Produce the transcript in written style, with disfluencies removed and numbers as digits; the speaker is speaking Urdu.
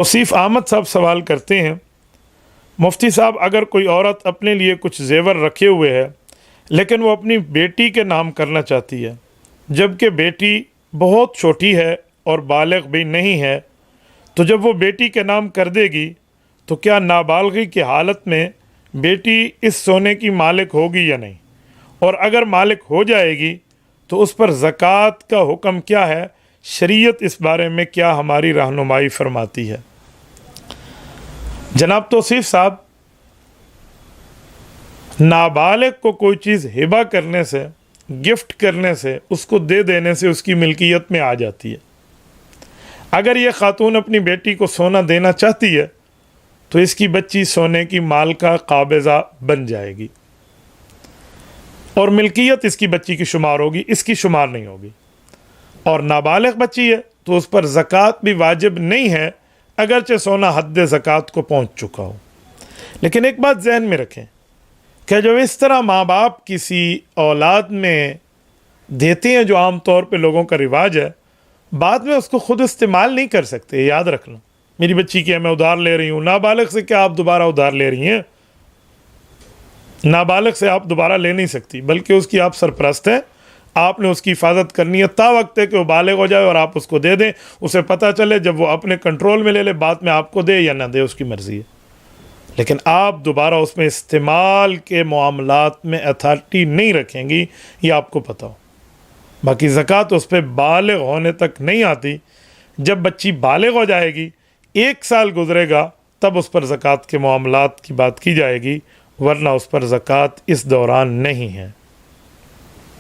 توصیف احمد صاحب سوال کرتے ہیں، مفتی صاحب اگر کوئی عورت اپنے لیے کچھ زیور رکھے ہوئے ہے لیکن وہ اپنی بیٹی کے نام کرنا چاہتی ہے جبکہ بیٹی بہت چھوٹی ہے اور بالغ بھی نہیں ہے، تو جب وہ بیٹی کے نام کر دے گی تو کیا نابالغی کی حالت میں بیٹی اس سونے کی مالک ہوگی یا نہیں؟ اور اگر مالک ہو جائے گی تو اس پر زکوٰۃ کا حکم کیا ہے؟ شریعت اس بارے میں کیا ہماری رہنمائی فرماتی ہے؟ جناب توصیف صاحب، نابالغ کو کوئی چیز ہبہ کرنے سے، گفٹ کرنے سے، اس کو دے دینے سے اس کی ملکیت میں آ جاتی ہے۔ اگر یہ خاتون اپنی بیٹی کو سونا دینا چاہتی ہے تو اس کی بچی سونے کی مالکہ قابضہ بن جائے گی اور ملکیت اس کی بچی کی شمار ہوگی، اس کی شمار نہیں ہوگی۔ اور نابالغ بچی ہے تو اس پر زکوٰۃ بھی واجب نہیں ہے اگرچہ سونا حد زکوٰۃ کو پہنچ چکا ہو۔ لیکن ایک بات ذہن میں رکھیں کہ جب اس طرح ماں باپ کسی اولاد میں دیتے ہیں جو عام طور پہ لوگوں کا رواج ہے، بعد میں اس کو خود استعمال نہیں کر سکتے۔ یاد رکھنا، میری بچی کی ہے، میں ادھار لے رہی ہوں، نابالغ سے کیا آپ دوبارہ ادھار لے رہی ہیں؟ نابالغ سے آپ دوبارہ لے نہیں سکتی، بلکہ اس کی آپ سرپرست ہیں، آپ نے اس کی حفاظت کرنی ہے تا وقت ہے کہ وہ بالغ ہو جائے اور آپ اس کو دے دیں، اسے پتہ چلے، جب وہ اپنے کنٹرول میں لے لے، بعد میں آپ کو دے یا نہ دے اس کی مرضی ہے۔ لیکن آپ دوبارہ اس میں استعمال کے معاملات میں اتھارٹی نہیں رکھیں گی، یہ آپ کو پتہ ہو۔ باقی زکوٰۃ اس پہ بالغ ہونے تک نہیں آتی، جب بچی بالغ ہو جائے گی، 1 سال گزرے گا، تب اس پر زکوٰۃ کے معاملات کی بات کی جائے گی، ورنہ اس پر زکوٰۃ اس دوران نہیں ہے۔